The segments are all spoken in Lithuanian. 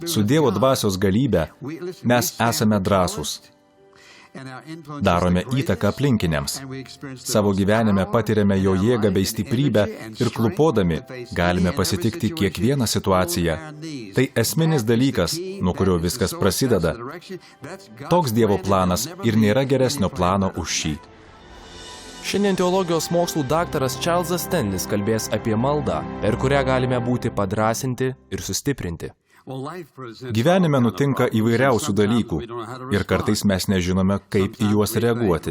Su Dievo dvasios galybe mes esame drąsūs. Darome įtaką aplinkiniams. Savo gyvenime patiriame jo jėgą bei stiprybę ir klupodami galime pasitikti kiekvieną situaciją. Tai esminis dalykas, nuo kurio viskas prasideda. Toks Dievo planas ir nėra geresnio plano už šį. Šiandien teologijos mokslų daktaras Čarlzas Stenlis kalbės apie maldą, per kurią galime būti padrąsinti ir sustiprinti. Gyvenime nutinka įvairiausių dalykų ir kartais mes nežinome, kaip į juos reaguoti.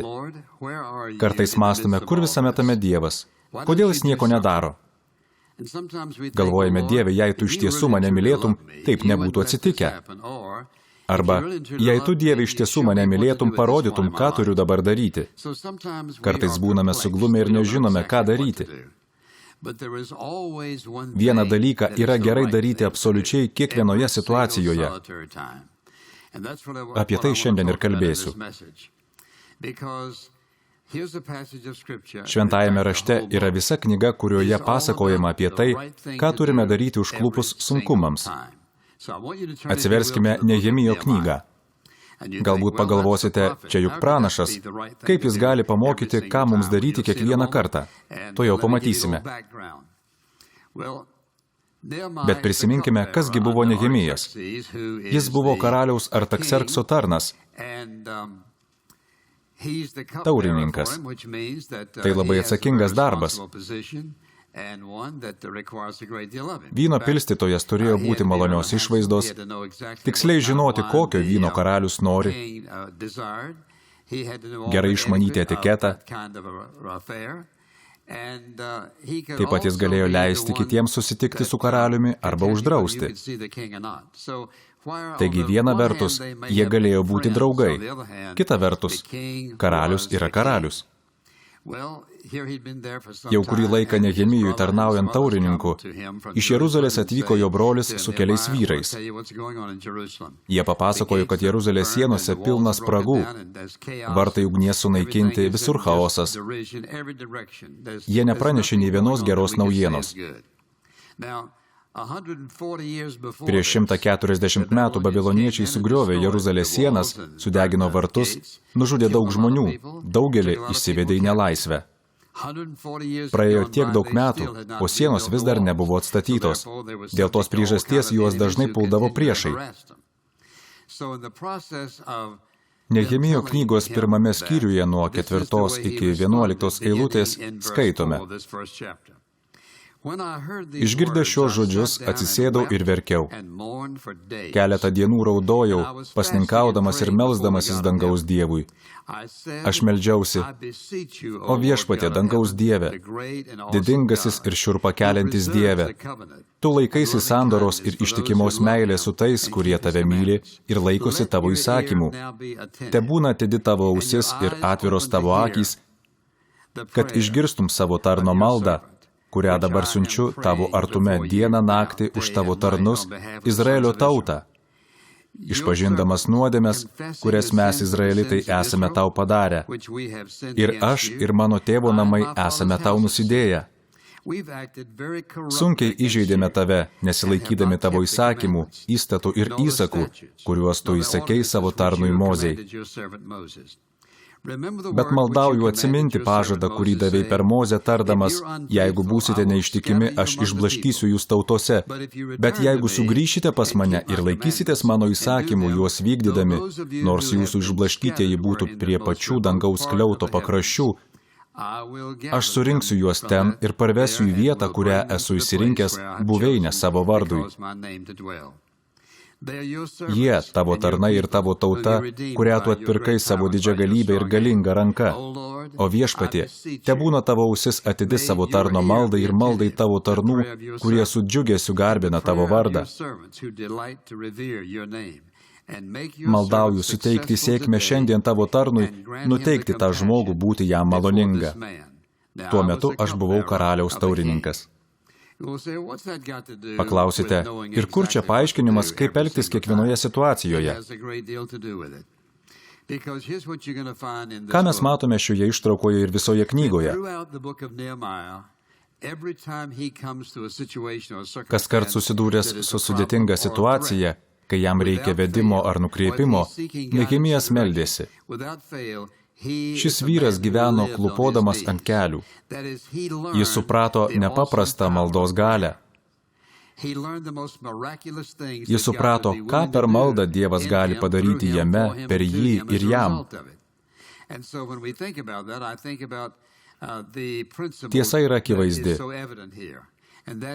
Kartais mąstome, kur visame tame Dievas, kodėl jis nieko nedaro. Galvojame, Dieve, jei tu iš tiesų mane mylėtum, taip nebūtų atsitikę. Arba, jei tu, Dieve, iš tiesų mane mylėtum, parodytum, ką turiu dabar daryti. Kartais būname suglumę ir nežinome, ką daryti. Vieną dalyką yra gerai daryti absoliučiai kiekvienoje situacijoje. Apie tai šiandien ir kalbėsiu. Šventajame rašte yra visa knyga, kurioje pasakojama apie tai, ką turime daryti užklupus sunkumams. Atsiverskime Nehemijo knygą. Galbūt pagalvosite, čia juk pranašas, kaip jis gali pamokyti, ką mums daryti kiekvieną kartą. To jau pamatysime. Bet prisiminkime, kasgi buvo Nehemijas. Jis buvo karaliaus Artakserkso tarnas, taurininkas. Tai labai atsakingas darbas. Vyno pilstytojas turėjo būti malonios išvaizdos, tiksliai žinoti, kokio vyno karalius nori, gerai išmanyti etiketą. Taip pat jis galėjo leisti kitiems susitikti su karaliumi arba uždrausti. Taigi viena vertus, jie galėjo būti draugai, kita vertus, karalius yra karalius. Jau kurį laiką Nehemijui tarnaujant taurininku, iš Jeruzalės atvyko jo brolis su keliais vyrais. Jie papasakojo, kad Jeruzalės sienose pilna spragų, vartai ugnies sunaikinti, visur chaosas. Jie nepranešė nei vienos geros naujienos. Prieš 140 metų babiloniečiai sugriovė Jeruzalės sienas, sudegino vartus, nužudė daug žmonių, daugelį išsivedė į nelaisvę. Praėjo tiek daug metų, o sienos vis dar nebuvo atstatytos. Dėl tos priežasties juos dažnai puldavo priešai. Nehemijo knygos pirmame skyriuje nuo 4 iki 11 eilutės skaitome. Išgirdęs šios žodžius, atsisėdau ir verkiau. Keletą dienų raudojau, pasninkaudamas ir melsdamasis dangaus Dievui. Aš meldžiausi, o Viešpatie, dangaus Dieve, didingasis ir šiurpą keliantis Dieve, tu laikaisi sandoros ir ištikimos meilės su tais, kurie tave myli ir laikosi tavo įsakymų. Tebūna atidi tavo ausis ir atviros tavo akys, kad išgirstum savo tarno maldą, kurią dabar siunčiu tavo artume dieną naktį už tavo tarnus, Izraelio tautą, išpažindamas nuodėmes, kurias mes, Izraelitai, esame tau padarę. Ir aš, ir mano tėvo namai esame tau nusidėję. Sunkiai įžeidėme tave, nesilaikydami tavo įsakymų, įstatų ir įsakų, kuriuos tu įsakei savo tarnui Mozei. Bet maldauju atsiminti pažadą, kurį davei per Mozę tardamas, jeigu būsite neištikimi, aš išblaškysiu jūs tautose, bet jeigu sugrįšite pas mane ir laikysitės mano įsakymų juos vykdydami, nors jūsų išblaškytieji būtų prie pačių dangaus skliauto pakraščių, aš surinksiu juos ten ir parvesiu į vietą, kurią esu išsirinkęs buveinę savo vardui. Jie, tavo tarnai ir tavo tauta, kurią tu atpirkai savo didžią galybę ir galingą ranką. O Viešpatie, tebūna tavo ausis atidi savo tarno maldai ir maldai tavo tarnų, kurie su džiugesiu garbina tavo vardą. Maldauju suteikti sėkmę šiandien tavo tarnui, nuteikti tą žmogų būti jam maloninga. Tuo metu aš buvau karaliaus taurininkas. Paklausite, ir kur čia paaiškinimas, kaip elgtis kiekvienoje situacijoje? Ką mes matome šioje ištraukoje ir visoje knygoje? Kaskart susidūręs su sudėtinga situacija, kai jam reikia vedimo ar nukreipimo, Nehemijas meldėsi. Šis vyras gyveno klupodamas ant kelių. Jis suprato nepaprastą maldos galią. Jis suprato, ką per maldą Dievas gali padaryti jame, per jį ir jam. Tiesa yra akivaizdi.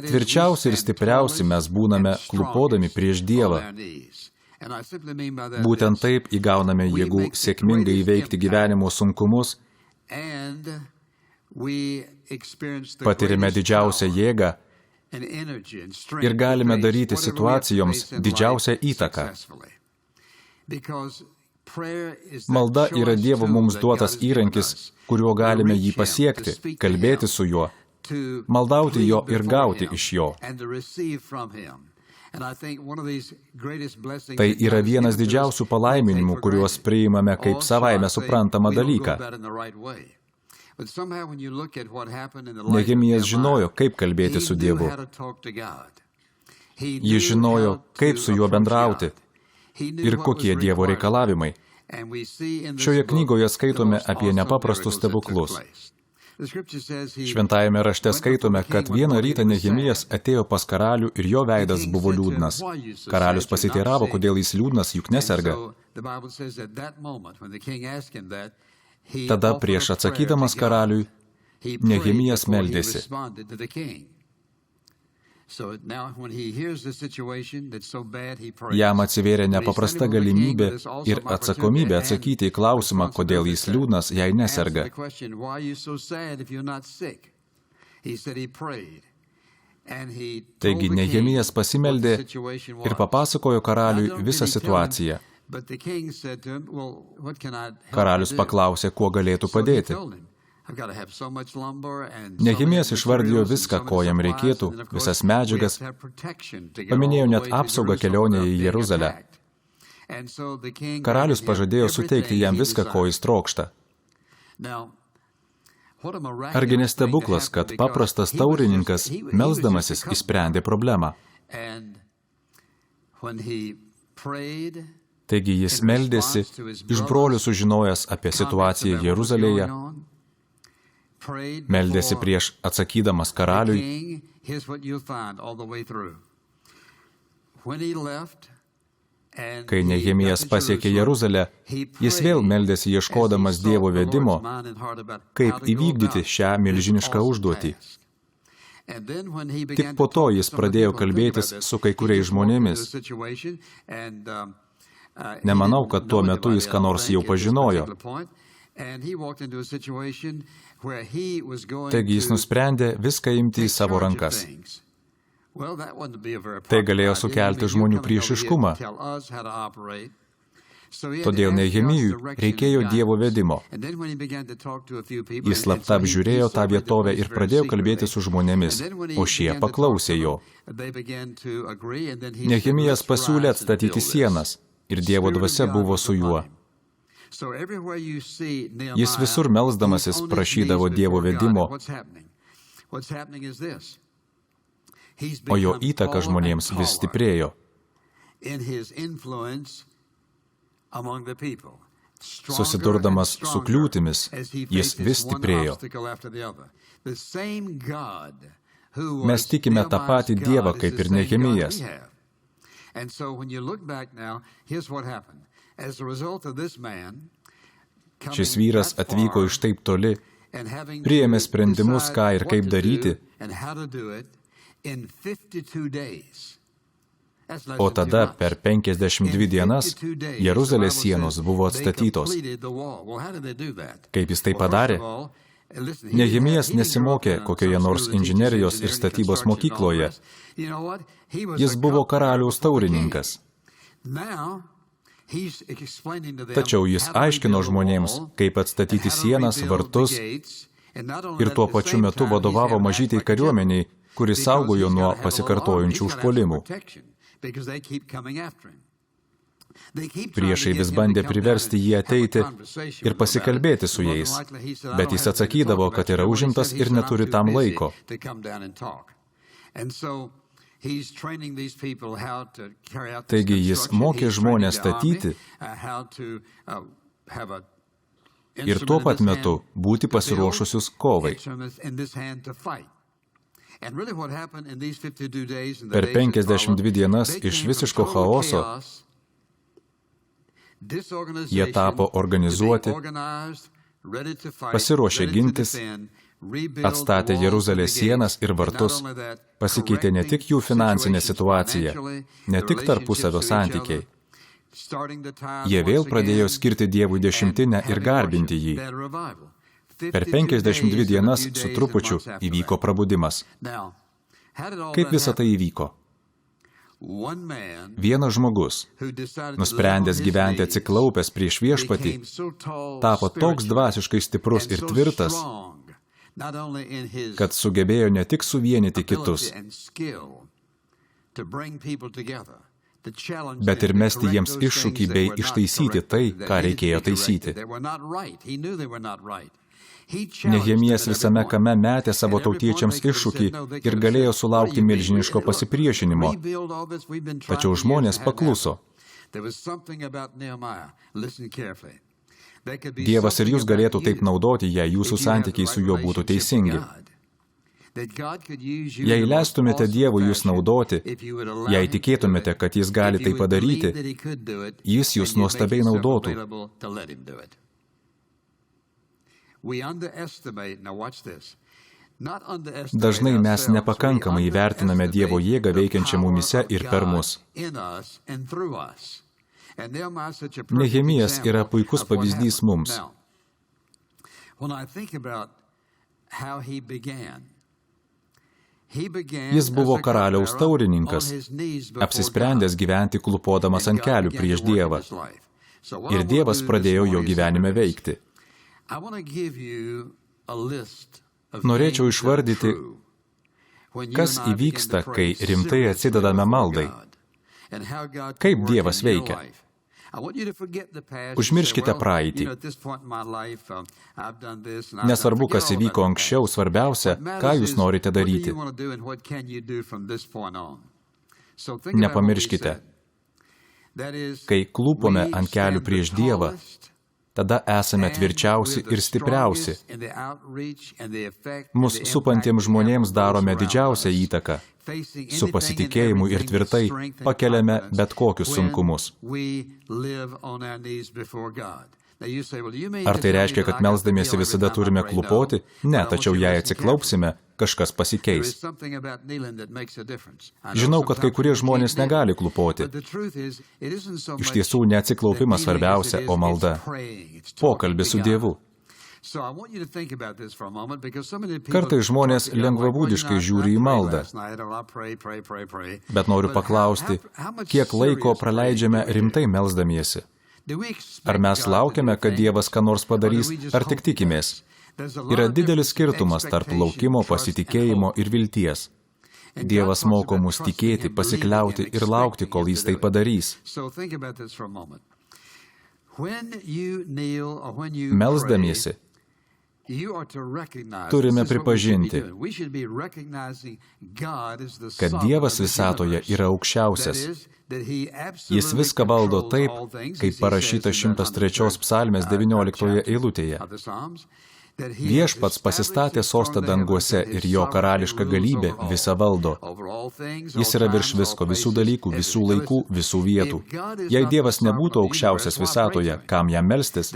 Tvirčiausi ir stipriausi mes būname klupodami prieš Dievą. Būtent taip įgauname jėgų sėkmingai įveikti gyvenimo sunkumus, patirime didžiausią jėgą ir galime daryti situacijoms didžiausią įtaką. Malda yra Dievo mums duotas įrankis, kuriuo galime jį pasiekti, kalbėti su juo, maldauti jo ir gauti iš jo. Tai yra vienas didžiausių palaiminimų, kuriuos priimame kaip savaime suprantamą dalyką. Nehemijas žinojo, kaip kalbėti su Dievu. Jis žinojo, kaip su juo bendrauti ir kokie Dievo reikalavimai. Šioje knygoje skaitome apie nepaprastus stebuklus. Šventajame rašte skaitome, kad vieną rytą Nehemijas atėjo pas karalių ir jo veidas buvo liūdnas. Karalius pasiteiravo, kodėl jis liūdnas, juk neserga. Tada prieš atsakydamas karaliui, Nehemijas meldėsi. Jam atsivėrė nepaprasta galimybė ir atsakomybė atsakyti į klausimą, kodėl jis liūdnas, jei neserga. Taigi Nehemijas pasimeldė ir papasakojo karaliui visą situaciją. Karalius paklausė, kuo galėtų padėti. Nehemijas išvardijo viską, ko jam reikėtų, visas medžiagas, paminėjo net apsaugą kelionėje į Jeruzalę. Karalius pažadėjo suteikti jam viską, ko jis trokšta. Argi ne stebuklas, kad paprastas taurininkas, melsdamasis, išsprendė problemą. Taigi jis meldėsi, iš brolių sužinojęs apie situaciją Jeruzalėje, meldėsi prieš atsakydamas karaliui. Kai Nehemijas pasiekė Jeruzalę, jis vėl meldėsi ieškodamas Dievo vedimo, kaip įvykdyti šią milžinišką užduotį. Tik po to jis pradėjo kalbėtis su kai kuriais žmonėmis. Nemanau, kad tuo metu jis ką nors jau pažinojo. Taigi jis nusprendė viską imti į savo rankas. Tai galėjo sukelti žmonių priešiškumą. Todėl Nehemijui reikėjo Dievo vedimo. Jis slapta apžiūrėjo tą vietovę ir pradėjo kalbėti su žmonėmis, o šie paklausė jo. Nehemijas pasiūlė atstatyti sienas ir Dievo dvasia buvo su juo. Jis visur melsdamasis prašydavo Dievo vedimo, o jo įtaka žmonėms vis stiprėjo. Susidurdamas su kliūtimis, jis vis stiprėjo. Mes tikime tą patį Dievą, kaip ir Nehemijas. Šis vyras atvyko iš taip toli, priėmė sprendimus, ką ir kaip daryti, o tada per 52 dienas Jeruzalės sienos buvo atstatytos. Kaip jis tai padarė? Nehemijas nesimokė kokioje nors inžinerijos ir statybos mokykloje. Jis buvo karaliaus taurininkas. Tačiau jis aiškino žmonėms, kaip atstatyti sienas, vartus ir tuo pačiu metu vadovavo mažytei kariuomeniai, kuri saugojo nuo pasikartojančių užpuolimų. Priešai vis bandė priversti jį ateiti ir pasikalbėti su jais, bet jis atsakydavo, kad yra užimtas ir neturi tam laiko. Taigi jis mokė žmonės statyti ir tuo pat metu būti pasiruošusius kovai. Per 52 dienas iš visiško chaoso jie tapo organizuoti, pasiruošė gintis, atstatė Jeruzalės sienas ir vartus, pasikeitė ne tik jų finansinė situacija, ne tik tarpusavio santykiai. Jie vėl pradėjo skirti Dievui dešimtinę ir garbinti jį. Per 52 dienas su trupučiu įvyko prabudimas. Kaip visa tai įvyko? Vienas žmogus, nusprendęs gyventi atsiklaupęs prieš viešpatį, tapo toks dvasiškai stiprus ir tvirtas, kad sugebėjo ne tik suvienyti kitus, bet ir mesti jiems iššūkį bei ištaisyti tai, ką reikėjo taisyti. Nehemijas visame kame metė savo tautiečiams iššūkį ir galėjo sulaukti milžiniško pasipriešinimo, tačiau žmonės pakluso. Dievas ir jūs galėtų taip naudoti, jei jūsų santykiai su juo būtų teisingi. Jei leistumėte Dievui jūs naudoti, jei tikėtumėte, kad jis gali tai padaryti, jis jūs nuostabiai naudotų. Dažnai mes nepakankamai įvertiname Dievo jėgą veikiančią mumyse ir per mus. Nehemijas yra puikus pavyzdys mums. Jis buvo karaliaus taurininkas, apsisprendęs gyventi klupodamas ant kelių prieš Dievą. Ir Dievas pradėjo jo gyvenime veikti. Norėčiau išvardyti, kas įvyksta, kai rimtai atsidedame maldai. Kaip Dievas veikia. Užmirškite praeitį. Nesvarbu, kas įvyko anksčiau, svarbiausia, ką jūs norite daryti. Nepamirškite, kai klūpome ant kelių prieš Dievą, tada esame tvirčiausi ir stipriausi. Mus supantiems žmonėms darome didžiausią įtaką. Su pasitikėjimu ir tvirtai pakeliame bet kokius sunkumus. Ar tai reiškia, kad melsdamiesi visada turime klūpoti? Ne, tačiau jei atsiklaupsime, kažkas pasikeis. Žinau, kad kai kurie žmonės negali klūpoti. Iš tiesų, ne atsiklaupimas svarbiausia, o malda. Pokalbis su Dievu. Kartais žmonės lengvabūdiškai žiūri į maldą. Bet noriu paklausti, kiek laiko praleidžiame rimtai melsdamiesi? Ar mes laukiame, kad Dievas ką nors padarys, ar tik tikimės? Yra didelis skirtumas tarp laukimo, pasitikėjimo ir vilties. Dievas moko mus tikėti, pasikliauti ir laukti, kol jis tai padarys. Melsdamiesi, turime pripažinti, kad Dievas visatoje yra aukščiausias. Jis viską valdo taip, kaip parašyta 103 psalmės 19 eilutėje. Viešpats pasistatė sostą danguose ir jo karališka galybė visą valdo. Jis yra virš visko, visų dalykų, visų laikų, visų vietų. Jei Dievas nebūtų aukščiausias visatoje, kam jam melstis,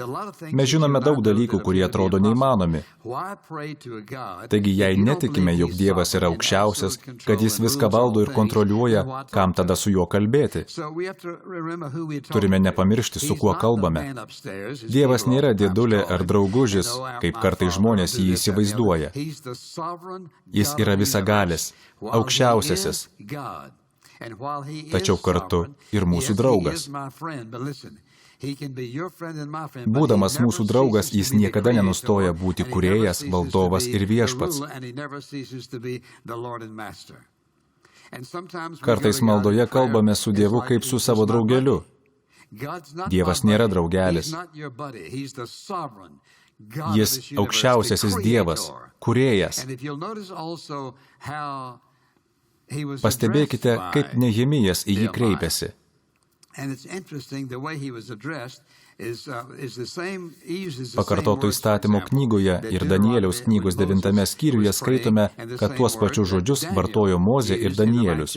mes žinome daug dalykų, kurie atrodo neįmanomi. Taigi, jei netikime, jog Dievas yra aukščiausias, kad jis viską valdo ir kontroliuoja, kam tada su juo kalbėti? Turime nepamiršti, su kuo kalbame. Dievas nėra dėdulė ar draugužis, kaip kartais žmonės jį įsivaizduoja. Jis yra visagalis, aukščiausiasis, tačiau kartu ir mūsų draugas. Būdamas mūsų draugas, jis niekada nenustoja būti kūrėjas, valdovas ir viešpats. Kartais maldoje kalbame su Dievu kaip su savo draugeliu. Dievas nėra draugelis. Jis aukščiausiasis Dievas, kūrėjas. Pastebėkite, kaip Nehemijas į jį kreipėsi. Pakartoto įstatymo knygoje ir Danieliaus knygos 9 skyriuje skaitome, kad tuos pačius žodžius vartojo Mozė ir Danielius.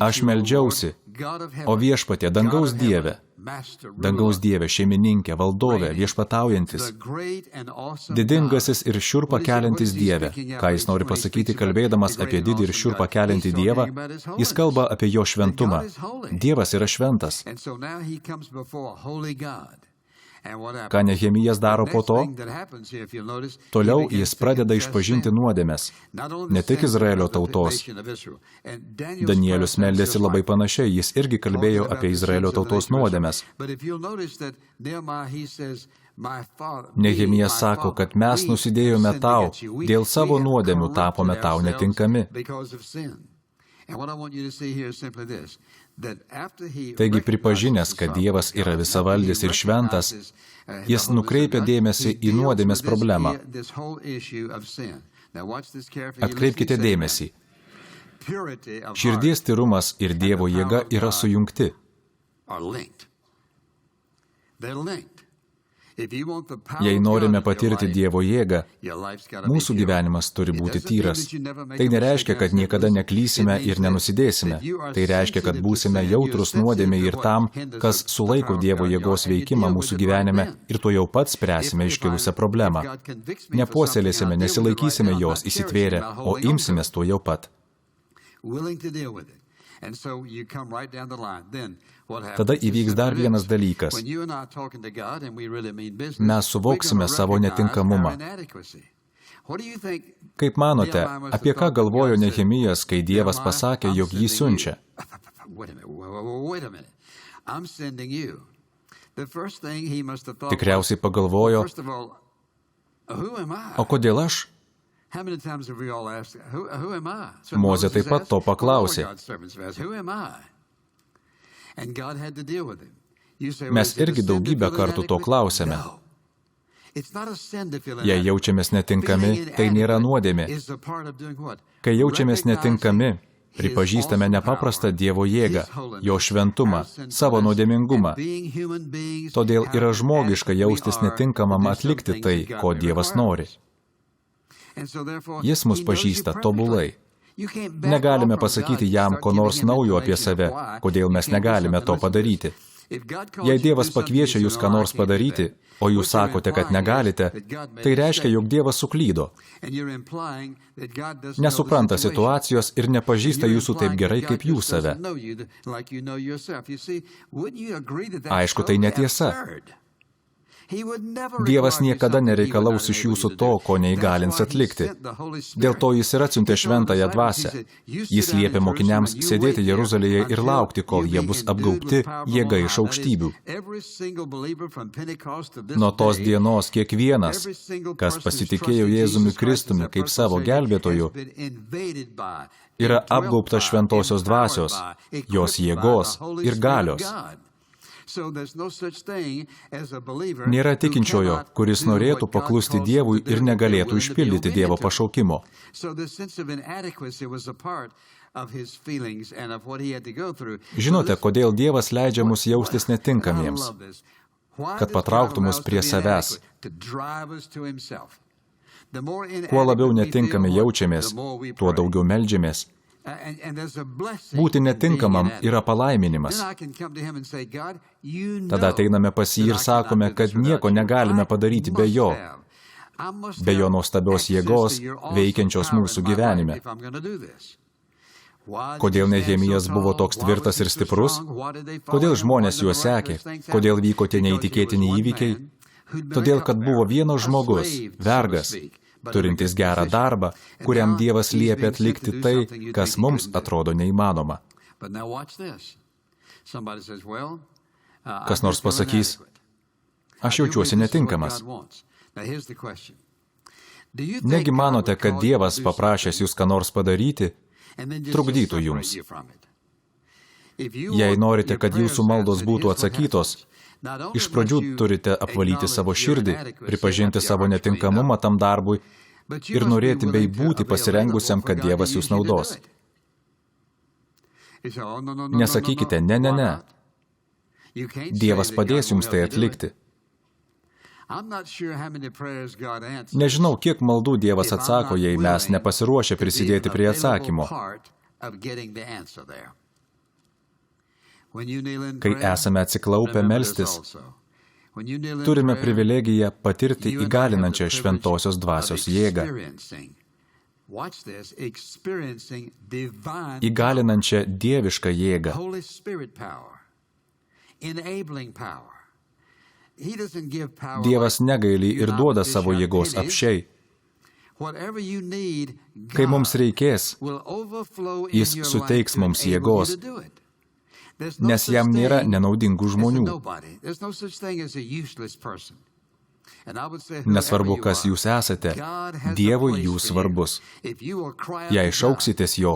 Aš meldžiausi, o viešpatie, dangaus Dieve, šeimininkė, valdove, viešpataujantis, didingasis ir šiurpą keliantis Dieve. Ką jis nori pasakyti, kalbėdamas apie didį ir šiurpą keliantį Dievą? Jis kalba apie jo šventumą. Dievas yra šventas. Ką Nehemijas daro po to? Toliau jis pradeda išpažinti nuodėmes. Ne tik Izraelio tautos. Danielius meldėsi labai panašiai, jis irgi kalbėjo apie Izraelio tautos nuodėmes. Nehemijas sako, kad mes nusidėjome tau, dėl savo nuodėmių tapome tau netinkami. Taigi pripažinęs, kad Dievas yra visavaldis ir šventas, jis nukreipia dėmesį į nuodėmės problemą. Atkreipkite dėmesį. Širdies tyrumas ir Dievo jėga yra sujungti. Jei norime patirti Dievo jėgą, mūsų gyvenimas turi būti tyras. Tai nereiškia, kad niekada neklysime ir nenusidėsime. Tai reiškia, kad būsime jautrus nuodėmei ir tam, kas sulaiko Dievo jėgos veikimą mūsų gyvenime ir to jau pat spręsime iškilusią problemą. Nepuoselėsime, nesilaikysime jos įsitvėrę, o imsimės to jau pat. Tada įvyks dar vienas dalykas. Mes suvoksime savo netinkamumą. Kaip manote, apie ką galvojo Nehemijas, kai Dievas pasakė, jog jį siunčia? Tikriausiai pagalvojo, o kodėl aš? Mozė taip pat to paklausė. Mes irgi daugybę kartų to klausėme. Jei jaučiamės netinkami, tai nėra nuodėmė. Kai jaučiamės netinkami, pripažįstame nepaprastą Dievo jėgą, jo šventumą, savo nuodėmingumą. Todėl yra žmogiška jaustis netinkamam atlikti tai, ko Dievas nori. Jis mus pažįsta tobulai. Negalime pasakyti jam ko nors naujo apie save, kodėl mes negalime to padaryti. Jei Dievas pakviečia jūs ką nors padaryti, o jūs sakote, kad negalite, tai reiškia, jog Dievas suklydo. Nesupranta situacijos ir nepažįsta jūsų taip gerai, kaip jūs save. Aišku, tai netiesa. Dievas niekada nereikalaus iš jūsų to, ko neįgalins atlikti. Dėl to jis ir atsiuntė šventąją dvasią. Jis liepė mokiniams sėdėti Jeruzalėje ir laukti, kol jie bus apgaubti jėga iš aukštybių. Nuo tos dienos kiekvienas, kas pasitikėjo Jėzumi Kristumi kaip savo gelbėtoju, yra apgaubtas šventosios dvasios, jos jėgos ir galios. Nėra tikinčiojo, kuris norėtų paklusti Dievui ir negalėtų išpildyti Dievo pašaukimo. Žinote, kodėl Dievas leidžia mus jaustis netinkamiems? Kad patrauktų mus prie savęs. Kuo labiau netinkami jaučiamės, tuo daugiau meldžiamės. Būti netinkamam yra palaiminimas. Tada ateiname pas jį ir sakome, kad nieko negalime padaryti be jo nuostabios jėgos, veikiančios mūsų gyvenime. Kodėl Nehemijas buvo toks tvirtas ir stiprus? Kodėl žmonės juo sekė? Kodėl vyko tie neįtikėtini įvykiai? Todėl, kad buvo vienas žmogus, vergas, turintis gerą darbą, kuriam Dievas liepia atlikti tai, kas mums atrodo neįmanoma. Kas nors pasakys, aš jaučiuosi netinkamas. Negi manote, kad Dievas paprašęs jūs ką nors padaryti, trukdytų jums. Jei norite, kad jūsų maldos būtų atsakytos, iš pradžių turite apvalyti savo širdį, pripažinti savo netinkamumą tam darbui ir norėti bei būti pasirengusiam, kad Dievas jūs naudos. Nesakykite, ne. Dievas padės jums tai atlikti. Nežinau, kiek maldų Dievas atsako, jei mes nepasiruošę prisidėti prie atsakymo. Kai esame atsiklaupę melstis, turime privilegiją patirti įgalinančią šventosios dvasios jėgą. Įgalinančią dievišką jėgą. Dievas negaili ir duoda savo jėgos apsčiai. Kai mums reikės, jis suteiks mums jėgos, nes jam nėra nenaudingų žmonių. Nesvarbu, kas jūs esate, Dievui jūs svarbus. Jei šauksitės jo,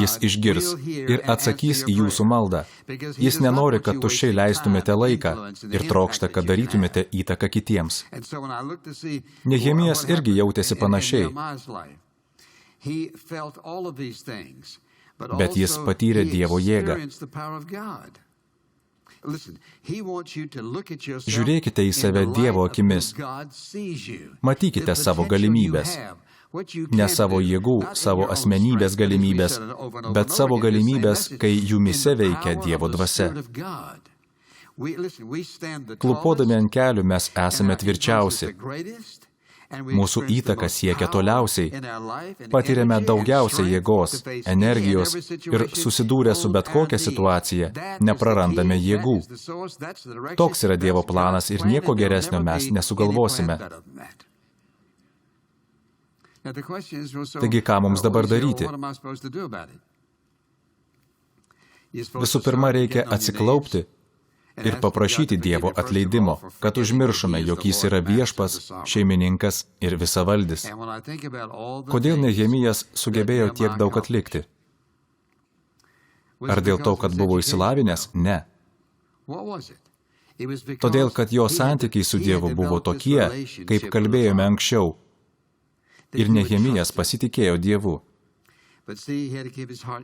jis išgirs ir atsakys į jūsų maldą. Jis nenori, kad tuščiai leistumėte laiką ir trokšta, kad darytumėte įtaką kitiems. Nehemijas irgi jautėsi panašiai. Bet jis patyrė Dievo jėgą. Žiūrėkite į save Dievo akimis. Matykite savo galimybės. Ne savo jėgų, savo asmenybės galimybės, bet savo galimybės, kai jumise veikia Dievo dvasia. Klupodami ant kelių mes esame tvirčiausi. Mūsų įtaka siekia toliausiai, patiriame daugiausiai jėgos, energijos ir susidūrę su bet kokia situacija, neprarandame jėgų. Toks yra Dievo planas ir nieko geresnio mes nesugalvosime. Taigi, ką mums dabar daryti? Visų pirma, reikia atsiklaupti ir paprašyti Dievo atleidimo, kad užmiršome, jog jis yra viešpas, šeimininkas ir visavaldis. Kodėl Nehemijas sugebėjo tiek daug atlikti? Ar dėl to, kad buvo išsilavinęs? Ne. Todėl, kad jo santykiai su Dievu buvo tokie, kaip kalbėjome anksčiau. Ir Nehemijas pasitikėjo Dievu.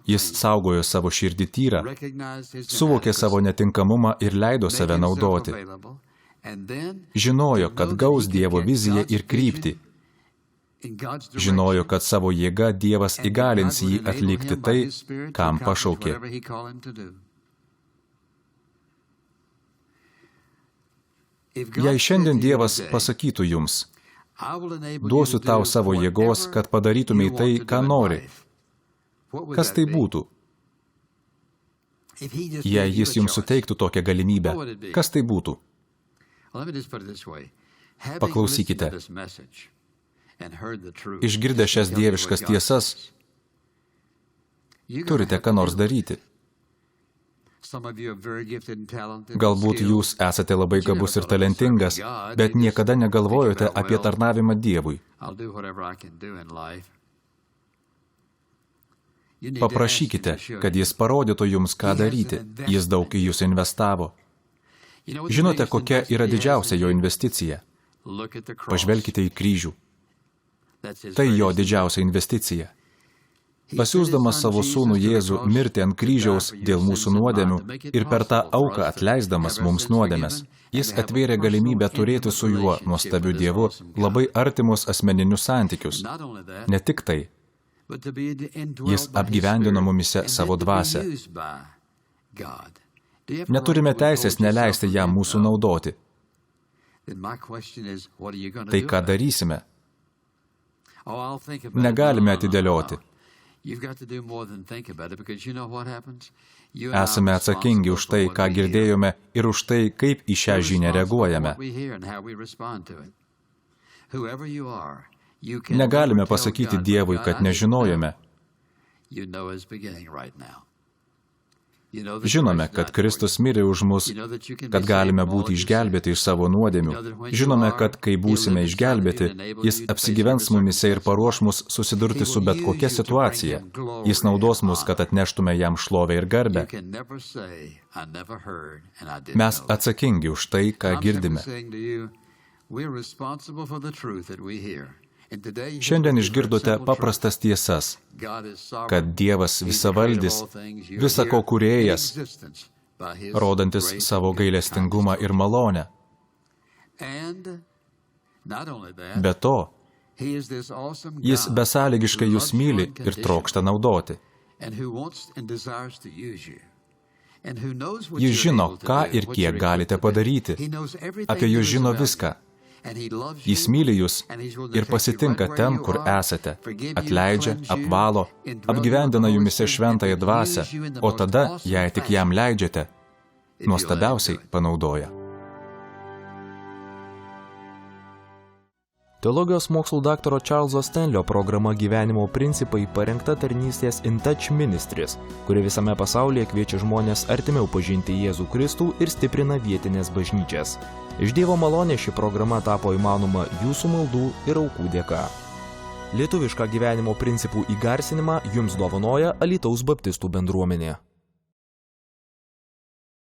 Jis saugojo savo širdį tyrą, suvokė savo netinkamumą ir leido save naudoti. Žinojo, kad gaus Dievo viziją ir kryptį. Žinojo, kad savo jėga Dievas įgalins jį atlikti tai, kam pašaukė. Jei šiandien Dievas pasakytų jums, duosiu tau savo jėgos, kad padarytumei tai, ką nori, kas tai būtų? Jei jis jums suteiktų tokią galimybę, kas tai būtų? Paklausykite. Išgirdę šias dieviškas tiesas, turite ką nors daryti. Galbūt jūs esate labai gabus ir talentingas, bet niekada negalvojote apie tarnavimą Dievui. Paprašykite, kad jis parodytų jums, ką daryti. Jis daug į jūs investavo. Žinote, kokia yra didžiausia jo investicija? Pažvelkite į kryžių. Tai jo didžiausia investicija. Pasiųsdamas savo sūnų Jėzų mirti ant kryžiaus dėl mūsų nuodėmių ir per tą auką atleisdamas mums nuodėmes, jis atvėrė galimybę turėti su juo, nuostabiu Dievu, labai artimus asmeninius santykius. Ne tik tai. Jis apgyvendino mumise savo dvasią. Neturime teisės neleisti jam mūsų naudoti. Tai ką darysime? Negalime atidėlioti. Esame atsakingi už tai, ką girdėjome ir už tai, kaip į šią žinią reaguojame. Negalime pasakyti Dievui, kad nežinojome. Žinome, kad Kristus mirė už mus, kad galime būti išgelbėti iš savo nuodėmių. Žinome, kad kai būsime išgelbėti, Jis apsigyvens mumise ir paruoš mus susidurti su bet kokia situacija. Jis naudos mus, kad atneštume jam šlovę ir garbę. Mes atsakingi už tai, ką girdime. Šiandien išgirdote paprastas tiesas, kad Dievas visavaldis, visa ko kūrėjas, rodantis savo gailestingumą ir malonę. Be to, Jis besąlygiškai jūs myli ir trokšta naudoti. Jis žino, ką ir kiek galite padaryti. Apie jūs žino viską. Jis myli jūs ir pasitinka ten, kur esate, atleidžia, apvalo, apgyvendina jumise šventąją dvasią, o tada, jei tik jam leidžiate, nuostabiausiai panaudoja. Teologijos mokslų daktaro Charleso Stanlio programa Gyvenimo principai parengta tarnystės In Touch Ministries, kuri visame pasaulyje kviečia žmonės artimiau pažinti Jėzų Kristų ir stiprina vietinės bažnyčias. Iš Dievo malonės ši programa tapo įmanoma jūsų maldų ir aukų dėka. Lietuvišką gyvenimo principų įgarsinimą jums dovanoja Alytaus baptistų bendruomenė.